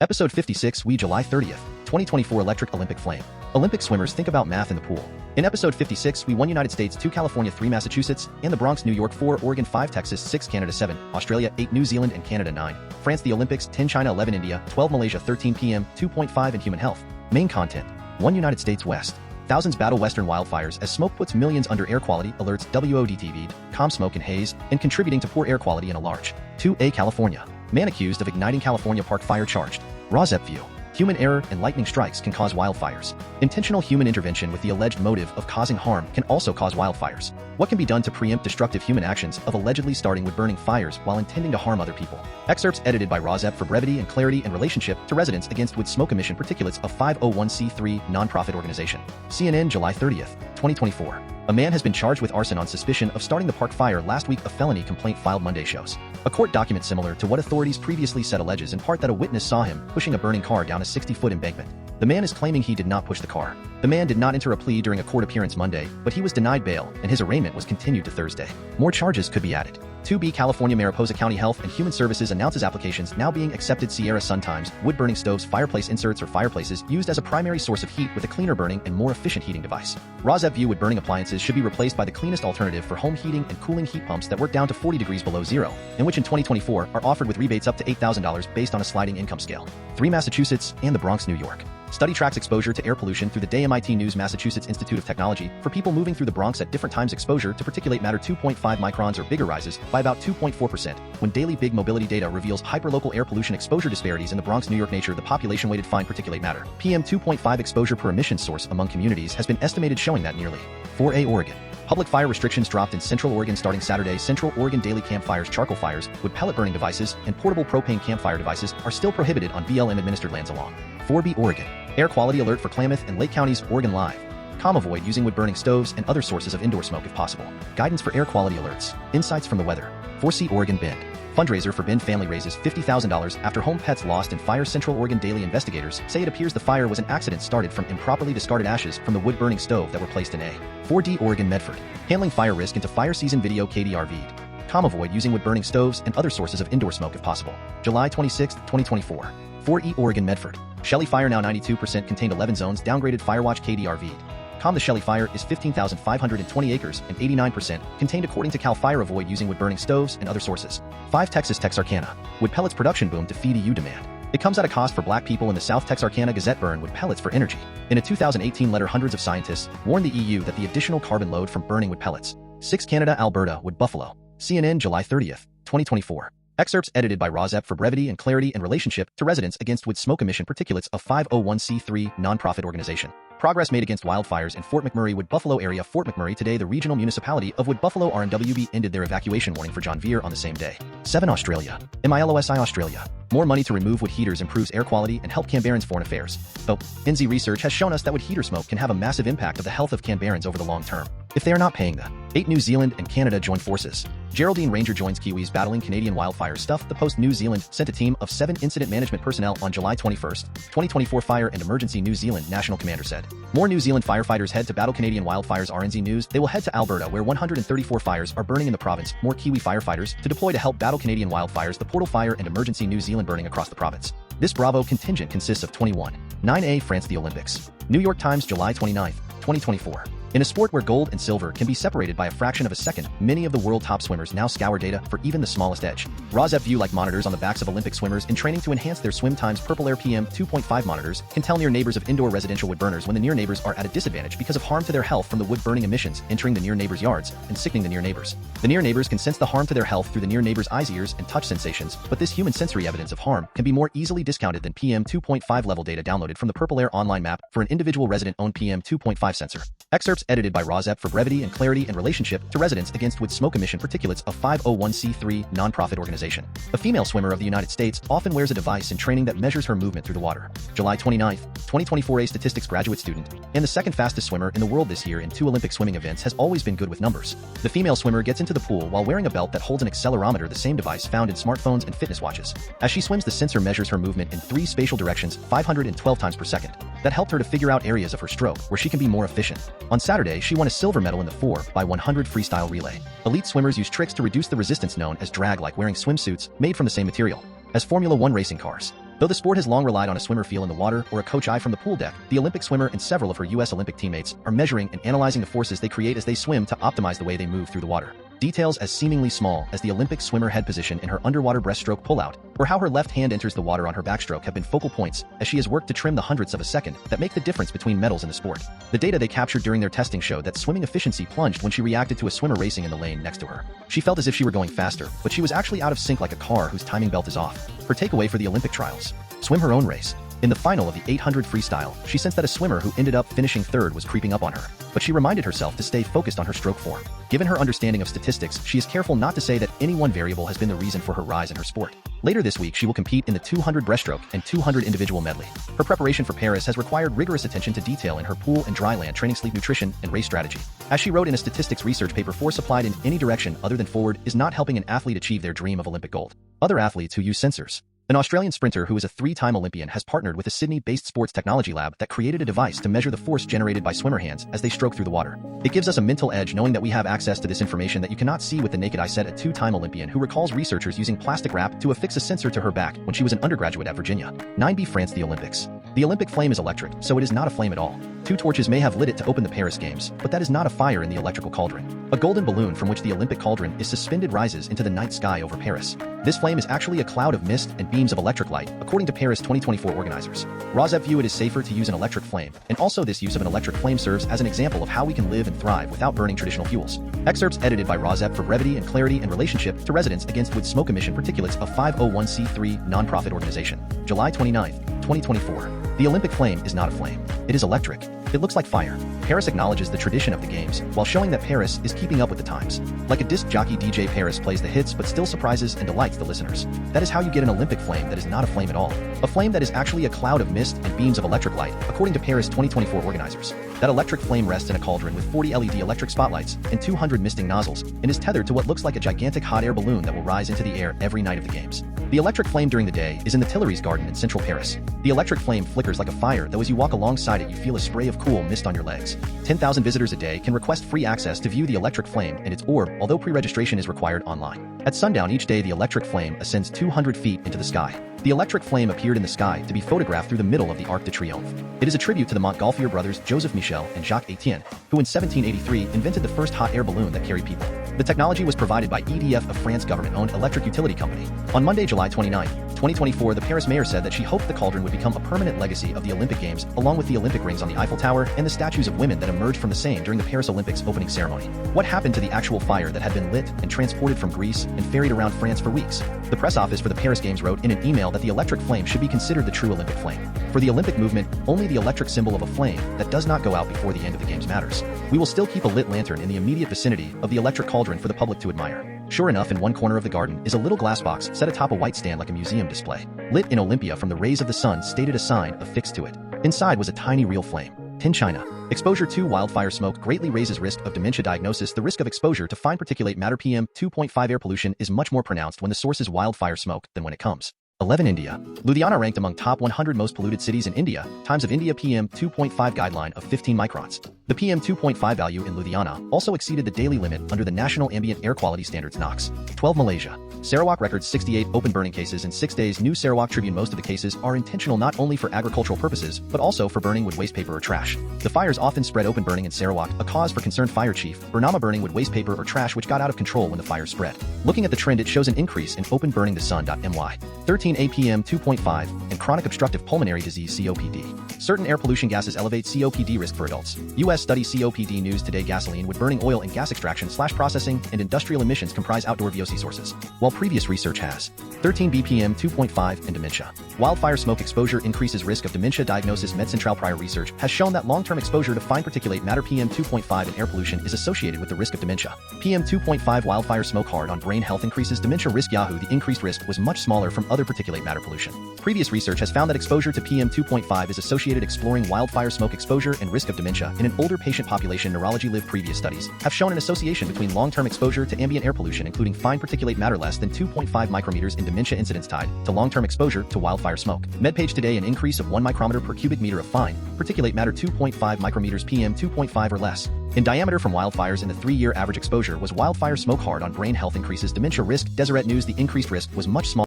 Episode 56, July 30th, 2024 Electric Olympic Flame. Olympic swimmers think about math in the pool. In Episode 56, we 1 United States, 2 California, 3 Massachusetts, and the Bronx, New York, 4 Oregon, 5 Texas, 6 Canada, 7 Australia, 8 New Zealand and Canada, 9 France. The Olympics, 10 China, 11 India, 12 Malaysia, 13 PM, 2.5 in human health. Main content: 1 United States West. Thousands battle western wildfires as smoke puts millions under air quality alerts WODTV'd, calm smoke and haze, and contributing to poor air quality in a large. 2A California. Man accused of igniting California park fire charged. RAWSEP View. Human error and lightning strikes can cause wildfires. Intentional human intervention with the alleged motive of causing harm can also cause wildfires. What can be done to preempt destructive human actions of allegedly starting wood-burning fires while intending to harm other people? Excerpts edited by RAWSEP for brevity and clarity in relationship to residents against wood smoke emission particulates of 501c3 nonprofit organization. CNN, July 30th, 2024. A man has been charged with arson on suspicion of starting the park fire last week. A felony complaint filed Monday shows. A court document similar to what authorities previously said alleges in part that a witness saw him pushing a burning car down a 60-foot embankment. The man is claiming he did not push the car. The man did not enter a plea during a court appearance Monday, but he was denied bail, and his arraignment was continued to Thursday. More charges could be added. 2B California Mariposa County Health and Human Services announces applications now being accepted. Sierra Sun Times, wood-burning stoves, fireplace inserts or fireplaces used as a primary source of heat with a cleaner burning and more efficient heating device. RAWSEP View wood-burning appliances should be replaced by the cleanest alternative for home heating and cooling heat pumps that work down to 40 degrees below zero, and which in 2024 are offered with rebates up to $8,000 based on a sliding income scale. 3 Massachusetts and the Bronx, New York. Study tracks exposure to air pollution through the day. MIT News. Massachusetts Institute of Technology. For people moving through the Bronx at different times, exposure to particulate matter 2.5 microns or bigger rises by about 2.4%. When daily big mobility data reveals hyperlocal air pollution exposure disparities in the Bronx, New York. Nature. The population-weighted fine particulate matter PM 2.5 exposure per emission source among communities has been estimated, showing that nearly 4A Oregon. Public fire restrictions dropped in Central Oregon starting Saturday. Central Oregon daily campfires, charcoal fires, wood pellet burning devices, and portable propane campfire devices are still prohibited on BLM-administered lands along 4B Oregon. Air quality alert for Klamath and Lake Counties, Oregon live. Calm, avoid using wood-burning stoves and other sources of indoor smoke if possible. Guidance for air quality alerts. Insights from the weather. 4C Oregon Bend. Fundraiser for Bend family raises $50,000 after home pets lost in fire. Central Oregon daily investigators say it appears the fire was an accident started from improperly discarded ashes from the wood-burning stove that were placed in a 4D Oregon Medford. Handling fire risk into fire season video. KDRV'd. Calm, avoid using wood-burning stoves and other sources of indoor smoke if possible. July 26, 2024. 4E Oregon Medford. Shelley fire now 92% contained 11 zones downgraded. Firewatch. KDRV'd. Calm, the Shelley fire is 15,520 acres and 89% contained according to Cal Fire. Avoid using wood-burning stoves and other sources. 5 Texas Texarkana. Wood pellets production boom to feed EU demand. It comes at a cost for black people in the South. Texarkana Gazette. Burn wood pellets for energy. In a 2018 letter, hundreds of scientists warned the EU that the additional carbon load from burning wood pellets. 6 Canada Alberta wood buffalo. CNN, July 30th, 2024. Excerpts edited by RAWSEP for brevity and clarity in relationship to residents against wood smoke emission particulates of 501c3 nonprofit organization. Progress made against wildfires in Fort McMurray, Wood Buffalo area. Fort McMurray today. The regional municipality of Wood Buffalo RNWB ended their evacuation warning for John Veer on the same day. 7 Australia. MILOSI Australia. More money to remove wood heaters improves air quality and help Canberrans. Foreign affairs. Though, NZ research has shown us that wood heater smoke can have a massive impact of the health of Canberrans over the long term if they are not paying the 8 New Zealand and Canada join forces. Geraldine Ranger joins Kiwis battling Canadian wildfires. Stuff. The Post. New Zealand sent a team of 7 incident management personnel on July 21st, 2024. Fire and Emergency. New Zealand National Commander said more New Zealand firefighters head to battle Canadian wildfires. RNZ News. They will head to Alberta where 134 fires are burning in the province. More Kiwi firefighters to deploy to help battle Canadian wildfires. The Portal Fire and Emergency. New Zealand burning across the province. This Bravo contingent consists of 21. 9A France. The Olympics. New York Times, July 29th, 2024. In a sport where gold and silver can be separated by a fraction of a second, many of the world top swimmers now scour data for even the smallest edge. RAWSEP View like monitors on the backs of Olympic swimmers in training to enhance their swim times. Purple Air PM 2.5 monitors can tell near neighbors of indoor residential wood burners when the near neighbors are at a disadvantage because of harm to their health from the wood burning emissions entering the near neighbors' yards and sickening the near neighbors. The near neighbors can sense the harm to their health through the near neighbors' eyes, ears, and touch sensations, but this human sensory evidence of harm can be more easily discounted than PM 2.5 level data downloaded from the Purple Air online map for an individual resident-owned PM 2.5 sensor. Excerpts edited by RAWSEP for brevity and clarity in relationship to residents against wood smoke emission particulates of 501c3 nonprofit organization. A female swimmer of the United States often wears a device in training that measures her movement through the water. July 29th, 2024. A statistics graduate student and the second fastest swimmer in the world this year in 2 Olympic swimming events has always been good with numbers. The female swimmer gets into the pool while wearing a belt that holds an accelerometer, the same device found in smartphones and fitness watches. As she swims, the sensor measures her movement in 3 spatial directions 512 times per second. That helped her to figure out areas of her stroke where she can be more efficient. On Saturday, she won a silver medal in the 4x100 freestyle relay. Elite swimmers use tricks to reduce the resistance known as drag, like wearing swimsuits made from the same material as Formula One racing cars. Though the sport has long relied on a swimmer feel in the water or a coach eye from the pool deck, the Olympic swimmer and several of her U.S. Olympic teammates are measuring and analyzing the forces they create as they swim to optimize the way they move through the water. Details as seemingly small as the Olympic swimmer head position in her underwater breaststroke pullout, or how her left hand enters the water on her backstroke have been focal points as she has worked to trim the hundredths of a second that make the difference between medals in the sport. The data they captured during their testing showed that swimming efficiency plunged when she reacted to a swimmer racing in the lane next to her. She felt as if she were going faster, but she was actually out of sync like a car whose timing belt is off. Her takeaway for the Olympic trials: swim her own race. In the final of the 800 freestyle, she sensed that a swimmer who ended up finishing third was creeping up on her, but she reminded herself to stay focused on her stroke form. Given her understanding of statistics, she is careful not to say that any one variable has been the reason for her rise in her sport. Later this week, she will compete in the 200 breaststroke and 200 individual medley. Her preparation for Paris has required rigorous attention to detail in her pool and dry land training, sleep, nutrition, and race strategy. As she wrote in a statistics research paper, force applied in any direction other than forward is not helping an athlete achieve their dream of Olympic gold. Other athletes who use sensors. An Australian sprinter who is a three-time Olympian has partnered with a Sydney-based sports technology lab that created a device to measure the force generated by swimmer hands as they stroke through the water. It gives us a mental edge knowing that we have access to this information that you cannot see with the naked eye, said a two-time Olympian who recalls researchers using plastic wrap to affix a sensor to her back when she was an undergraduate at Virginia. 9b France. The Olympics. The Olympic flame is electric, so it is not a flame at all. Two torches may have lit it to open the Paris Games, but that is not a fire in the electrical cauldron. A golden balloon from which the Olympic cauldron is suspended rises into the night sky over Paris. This flame is actually a cloud of mist and beams of electric light, according to Paris 2024 organizers. RAWSEP View. It is safer to use an electric flame, and also this use of an electric flame serves as an example of how we can live and thrive without burning traditional fuels. Excerpts edited by RAWSEP for brevity and clarity in relationship to residents against wood smoke emission particulates, a 501c3 nonprofit organization. July 29, 2024. The Olympic flame is not a flame. It is electric. It looks like fire. Paris acknowledges the tradition of the games, while showing that Paris is keeping up with the times. Like a disc jockey, DJ Paris plays the hits but still surprises and delights the listeners. That is how you get an Olympic flame that is not a flame at all. A flame that is actually a cloud of mist and beams of electric light, according to Paris 2024 organizers. That electric flame rests in a cauldron with 40 LED electric spotlights and 200 misting nozzles, and is tethered to what looks like a gigantic hot air balloon that will rise into the air every night of the games. The electric flame during the day is in the Tuileries Garden in central Paris. The electric flame flickers like a fire, though as you walk alongside it you feel a spray of cool mist on your legs. 10,000 visitors a day can request free access to view the electric flame and its orb, although pre-registration is required online. At sundown each day, the electric flame ascends 200 feet into the sky. The electric flame appeared in the sky to be photographed through the middle of the Arc de Triomphe. It is a tribute to the Montgolfier brothers Joseph Michel and Jacques Etienne, who in 1783 invented the first hot air balloon that carried people. The technology was provided by EDF, a France government-owned electric utility company. On Monday, July 29, 2024, the Paris mayor said that she hoped the cauldron would become a permanent legacy of the Olympic Games, along with the Olympic rings on the Eiffel Tower and the statues of women that emerged from the same during the Paris Olympics opening ceremony. What happened to the actual fire that had been lit and transported from Greece and ferried around France for weeks? The press office for the Paris Games wrote in an email that the electric flame should be considered the true Olympic flame. For the Olympic movement, only the electric symbol of a flame that does not go out before the end of the Games matters. We will still keep a lit lantern in the immediate vicinity of the electric cauldron for the public to admire. Sure enough, in one corner of the garden is a little glass box set atop a white stand like a museum display. Lit in Olympia from the rays of the sun stated a sign affixed to it. Inside was a tiny real flame. Tin China. Exposure to wildfire smoke greatly raises risk of dementia diagnosis. The risk of exposure to fine particulate matter PM 2.5 air pollution is much more pronounced when the source is wildfire smoke than when it comes. 11. India. Ludhiana ranked among top 100 most polluted cities in India. Times of India PM 2.5 guideline of 15 microns. The PM 2.5 value in Ludhiana also exceeded the daily limit under the National Ambient Air Quality Standards NOx. 12. Malaysia. Sarawak records 68 open burning cases in 6 days. New Sarawak Tribune. Most of the cases are intentional not only for agricultural purposes, but also for burning wood, waste paper, or trash. The fires often spread open burning in Sarawak, a cause for concern. Fire chief Bernama burning wood, waste paper, or trash which got out of control when the fire spread. Looking at the trend, it shows an increase in open burning. The Sun.my. 13. APM 2.5 and chronic obstructive pulmonary disease COPD. Certain air pollution gases elevate COPD risk for adults. U.S. study. COPD News Today. Gasoline, wood burning, oil and gas extraction / processing, and industrial emissions comprise outdoor VOC sources, while previous research has 13 BPM 2.5 and dementia. Wildfire smoke exposure increases risk of dementia diagnosis. MedCentral prior research has shown that long-term exposure to fine particulate matter PM 2.5 and air pollution is associated with the risk of dementia. PM 2.5 wildfire smoke hard on brain health increases dementia risk. Yahoo! The increased risk was much smaller from other particulate matter pollution. Previous research has found that exposure to PM 2.5 is associated. Exploring wildfire smoke exposure and risk of dementia in an older patient population. Neurology Live. Previous studies have shown an association between long-term exposure to ambient air pollution, including fine particulate matter less than 2.5 micrometers in dementia incidence tied to long-term exposure to wildfire smoke. MedPage Today. An increase of 1 micrometer per cubic meter of fine particulate matter 2.5 micrometers PM 2.5 or less in diameter from wildfires in the 3-year average exposure was wildfire smoke hard on brain health increases dementia risk. Deseret News. The increased risk was much smaller.